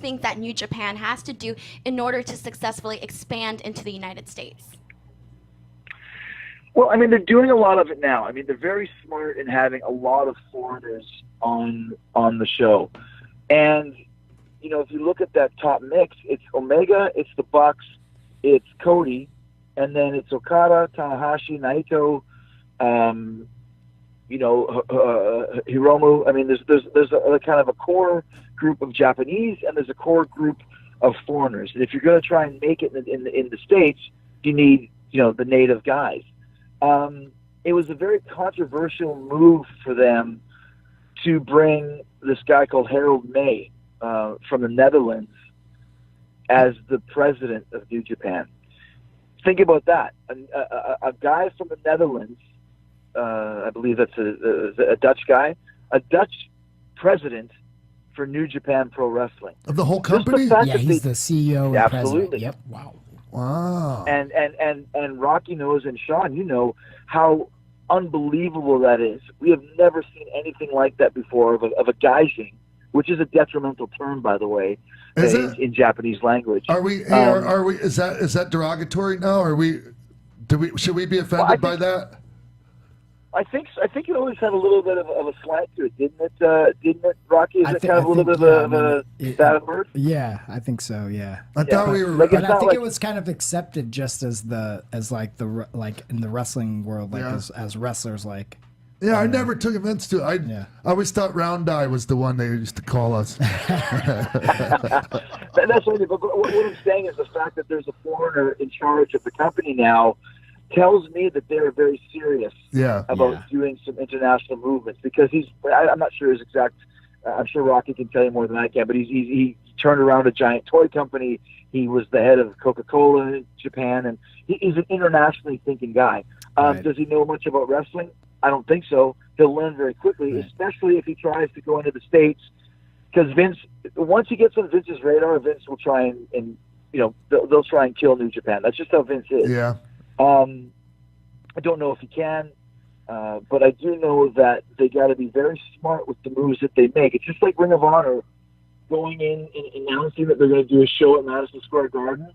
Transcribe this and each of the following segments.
think that New Japan has to do in order to successfully expand into the United States? Well, I mean, they're doing a lot of it now. I mean, they're very smart in having a lot of foreigners on the show. And, you know, if you look at that top mix, it's Omega, it's the Bucks, it's Cody, and then it's Okada, Tanahashi, Naito, Hiromu. I mean, there's a kind of a core group of Japanese, and there's a core group of foreigners. And if you're going to try and make it in the States, you need, the native guys. It was a very controversial move for them to bring this guy called Harold May from the Netherlands as the president of New Japan. Think about that. A guy from the Netherlands, I believe that's a Dutch guy, a Dutch president for New Japan Pro Wrestling. Of the whole company? Yeah, he's the CEO and absolutely. president. Yep. Wow. Wow. And Rocky knows, and Sean, you know how unbelievable that is. We have never seen anything like that before of a gaijin, which is a detrimental term, by the way, in Japanese language. Are we? Are we? Is that derogatory now? Are we? Should we be offended by that? I think it always had a little bit of a slant to it, didn't it, Rocky? Is it kind of a little bit of a bad word? Yeah, I think so. Yeah. I thought we were. But I think it was kind of accepted just as like in the wrestling world, like as wrestlers, like. Yeah, I never took offense to it. I always thought Round Eye was the one they used to call us. That's only. But what I'm saying is the fact that there's a foreigner in charge of the company now tells me that they're very serious about doing some international movements, because I'm not sure his exact, I'm sure Rocky can tell you more than I can, but he turned around a giant toy company. He was the head of Coca-Cola in Japan, and he's an internationally thinking guy. Does he know much about wrestling? I don't think so. He'll learn very quickly, especially if he tries to go into the States, because Vince, once he gets on Vince's radar, Vince will try and they'll try and kill New Japan. That's just how Vince is. Yeah. I don't know if he can, but I do know that they got to be very smart with the moves that they make. It's just like Ring of Honor going in and announcing that they're going to do a show at Madison Square Garden.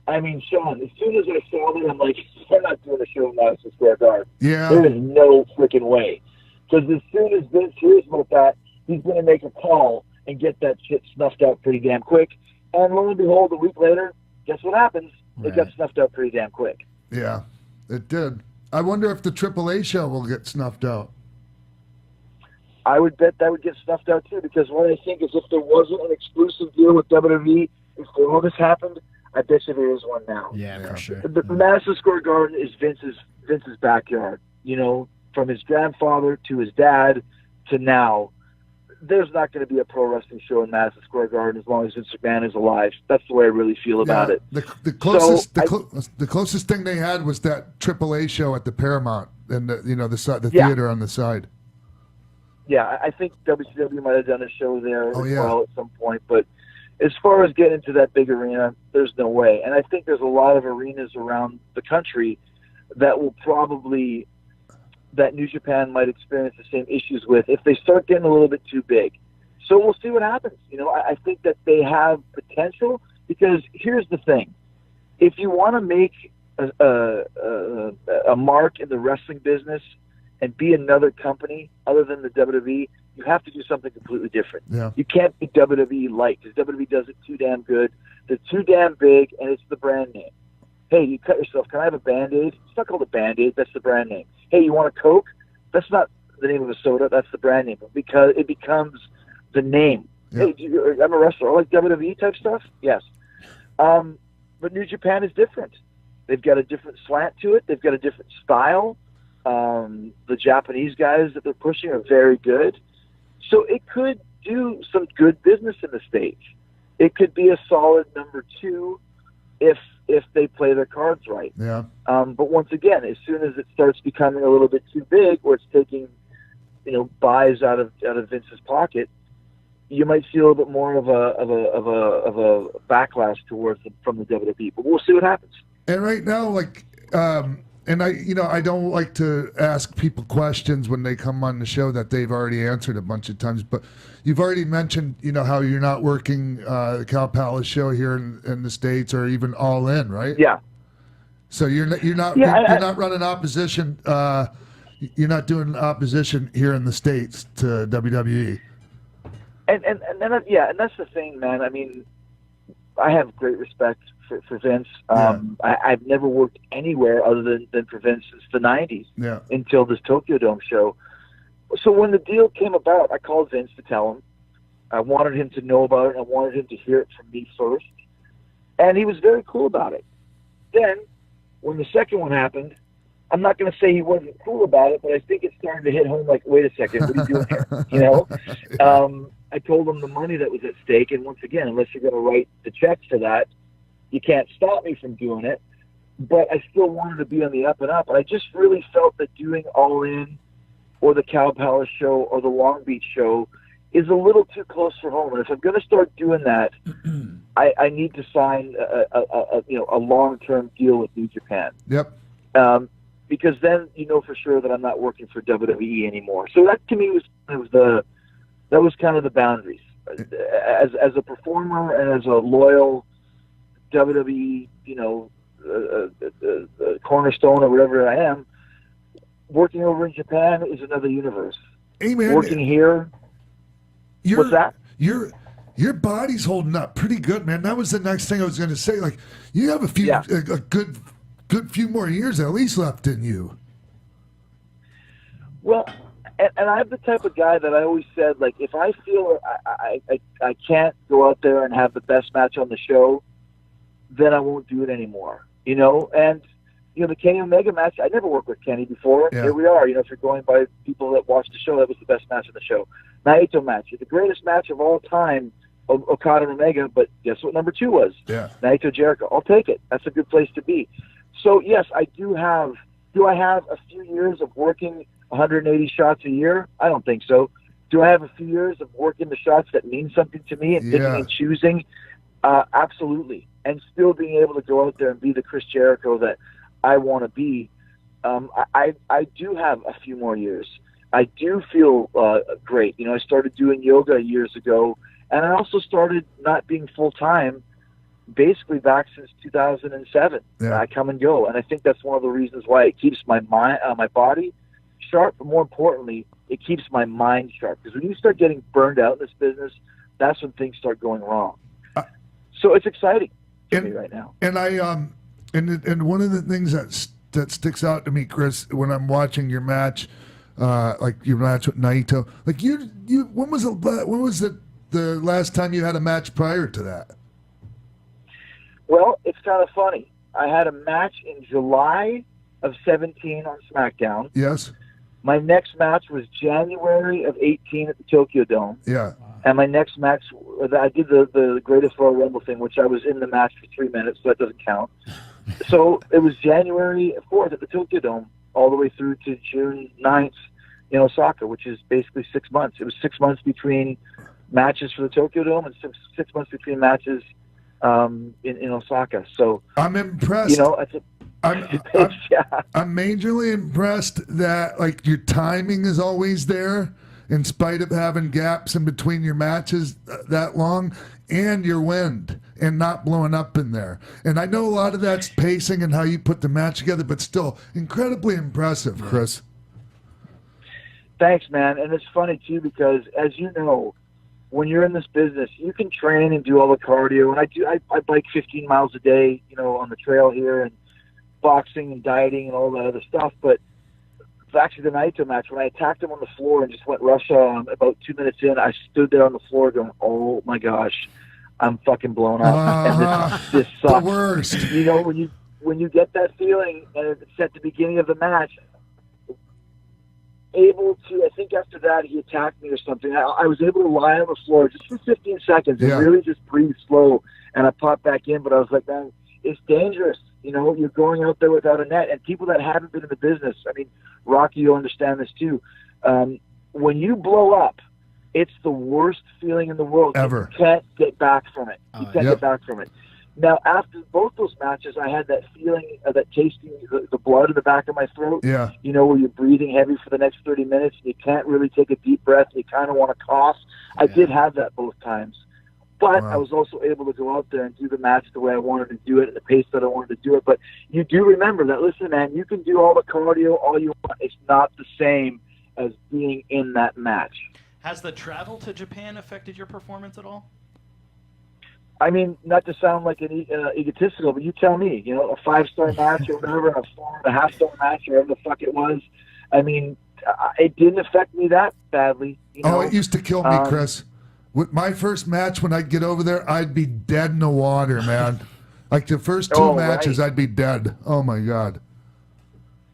I mean, Sean, as soon as I saw that, I'm like, they're not doing a show at Madison Square Garden. Yeah. There is no freaking way. Because as soon as Vince hears about that, he's going to make a call and get that shit snuffed out pretty damn quick. And lo and behold, a week later, guess what happens? It got snuffed out pretty damn quick. Yeah, it did. I wonder if the AAA show will get snuffed out. I would bet that would get snuffed out too, because what I think is if there wasn't an exclusive deal with WWE before all this happened, I bet you there is one now. Yeah, for sure. The Madison Square Garden is Vince's backyard. From his grandfather to his dad to now. There's not going to be a pro wrestling show in Madison Square Garden as long as Vince McMahon is alive. That's the way I really feel about it. The closest thing they had was that AAA show at the Paramount and the theater on the side. Yeah, I think WCW might have done a show there well at some point, but as far as getting into that big arena, there's no way. And I think there's a lot of arenas around the country that will probably, that New Japan might experience the same issues with if they start getting a little bit too big. So we'll see what happens. I think that they have potential, because here's the thing. If you want to make a mark in the wrestling business and be another company other than the WWE, you have to do something completely different. Yeah. You can't be WWE light, because WWE does it too damn good. They're too damn big, and it's the brand name. Hey, you cut yourself. Can I have a Band-Aid? It's not called a Band-Aid. That's the brand name. Hey, you want a Coke? That's not the name of a soda. That's the brand name. Because it becomes the name. Yeah. Hey, I'm a wrestler. I like WWE type stuff? Yes. But New Japan is different. They've got a different slant to it. They've got a different style. The Japanese guys that they're pushing are very good. So it could do some good business in the States. It could be a solid number 2 if they play their cards right. Yeah. But once again, as soon as it starts becoming a little bit too big, or it's taking, buys out of Vince's pocket, you might see a little bit more of a backlash towards them from the WWE. But we'll see what happens. And right now, And I don't like to ask people questions when they come on the show that they've already answered a bunch of times. But you've already mentioned, how you're not working the Cow Palace show here in the States or even All In, right? Yeah. So you're not running opposition. You're not doing opposition here in the States to WWE. And that's the thing, man. I mean, I have great respect for Vince. I've never worked anywhere other than for Vince since the 90s until this Tokyo Dome show. So when the deal came about, I called Vince to tell him. I wanted him to know about it. I wanted him to hear it from me first. And he was very cool about it. Then, when the second one happened, I'm not going to say he wasn't cool about it, but I think it started to hit home like, wait a second, what are you doing here? I told him the money that was at stake, and once again, unless you're going to write the checks for that, you can't stop me from doing it. But I still wanted to be on the up and up, and I just really felt that doing All In or the Cow Palace show or the Long Beach show is a little too close for home. And if I'm going to start doing that, I need to sign a long-term deal with New Japan. Yep. Because then you know for sure that I'm not working for WWE anymore. So that to me was kind of the boundaries. As a performer and as a loyal WWE, cornerstone or whatever I am, working over in Japan is another universe. Hey, man, working here, what's that? Your body's holding up pretty good, man. That was the next thing I was going to say. Like, you have a good few more years at least left in you. Well, and I'm the type of guy that I always said, like, if I feel I can't go out there and have the best match on the show, then I won't do it anymore. And the Kenny Omega match, I never worked with Kenny before. Yeah. Here we are. If you're going by people that watch the show, that was the best match on the show. Naito match, the greatest match of all time, Okada and Omega, but guess what number 2 was? Yeah. Naito Jericho. I'll take it. That's a good place to be. So, yes, I do have I have a few years of working 180 shots a year? I don't think so. Do I have a few years of working the shots that mean something to me and picking and choosing? Absolutely. And still being able to go out there and be the Chris Jericho that I want to be. I do have a few more years. I do feel great. I started doing yoga years ago, and I also started not being full-time basically back since 2007. Yeah. I come and go, and I think that's one of the reasons why it keeps my mind, my body sharp, but more importantly, it keeps my mind sharp. Because when you start getting burned out in this business, that's when things start going wrong. So it's exciting to me right now. And and one of the things that sticks out to me, Chris, when I'm watching your match, like your match with Naito, like when was the last time you had a match prior to that? Well, it's kind of funny. I had a match in July of 17 on SmackDown. Yes. My next match was January of 18 at the Tokyo Dome. Yeah. And my next match, I did the Greatest Royal Rumble thing, which I was in the match for 3 minutes, so that doesn't count. So it was January 4th at the Tokyo Dome, all the way through to June 9th in Osaka, which is basically 6 months. It was 6 months between matches for the Tokyo Dome and six months between matches in Osaka. So I'm impressed. I'm yeah. majorly impressed that like your timing is always there in spite of having gaps in between your matches that long, and your wind and not blowing up in there. And I know a lot of that's pacing and how you put the match together, but still incredibly impressive, Chris. Thanks, man. And it's funny too, because as you know, when you're in this business, you can train and do all the cardio. And I bike 15 miles a day, on the trail here, and boxing and dieting and all that other stuff. But actually the Naito match, when I attacked him on the floor and just went Russia on about 2 minutes in, I stood there on the floor going, oh my gosh, I'm fucking blown up. And this sucks. The worst. When you get that feeling, and it's at the beginning of the match, able to, I think after that he attacked me or something, I was able to lie on the floor just for 15 seconds and really just breathe slow, and I popped back in. But I was like, man, it's dangerous. You're going out there without a net, and people that haven't been in the business, I mean, Rocky, you'll understand this too. When you blow up, it's the worst feeling in the world. Ever. You can't get back from it. You can't get back from it. Now, after both those matches, I had that feeling, that tasting the blood in the back of my throat. Yeah. You know, where you're breathing heavy for the next 30 minutes, and you can't really take a deep breath, and you kind of want to cough. I did have that both times. But I was also able to go out there and do the match the way I wanted to do it, at the pace that I wanted to do it. But you do remember that, listen, man, you can do all the cardio all you want. It's not the same as being in that match. Has the travel to Japan affected your performance at all? I mean, not to sound like an egotistical, but you tell me, you know, a 5-star match or whatever, a 4.5-star match or whatever the fuck it was. I mean, it didn't affect me that badly. You know? Oh, it used to kill me, Chris. With my first match, when I'd get over there, I'd be dead in the water, man. Like the first 2 matches, I'd be dead. Oh, my God.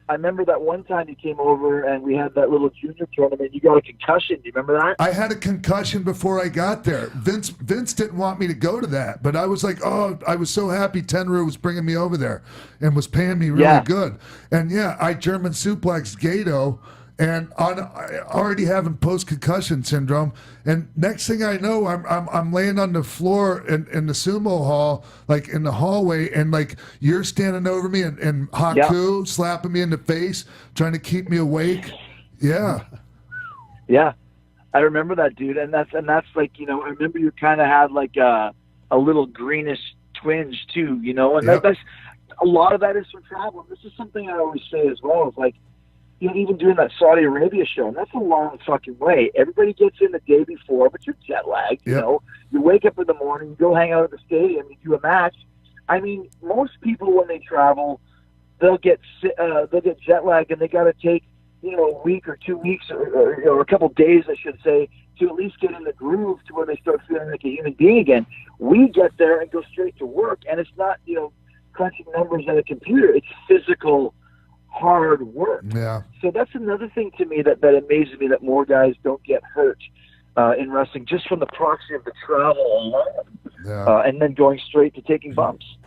I remember that one time you came over and we had that little junior tournament. You got a concussion. Do you remember that? I had a concussion before I got there. Vince didn't want me to go to that, but I was like, oh, I was so happy Tenru was bringing me over there and was paying me really good. And yeah, I German suplexed Gato, and already having post-concussion syndrome. And next thing I know, I'm laying on the floor in the sumo hall, like in the hallway, and like you're standing over me and Haku slapping me in the face, trying to keep me awake. Yeah. Yeah. I remember that, dude. And that's like, you know, I remember you kind of had like a little greenish twinge too, you know, and that's a lot of that is from travel. This is something I always say as well. It's like, you know, even doing that Saudi Arabia show, and that's a long fucking way. Everybody gets in the day before, but you're jet lagged, you know. You wake up in the morning, you go hang out at the stadium, you do a match. I mean, most people when they travel, they'll get jet lagged, and they got to take, you know, a week or 2 weeks or a couple days, I should say, to at least get in the groove to where they start feeling like a human being again. We get there and go straight to work, and it's not, you know, crunching numbers on a computer. It's physical, hard work. Yeah. So that's another thing to me that amazes me, that more guys don't get hurt in wrestling just from the proxy of the travel alone, and then going straight to taking bumps.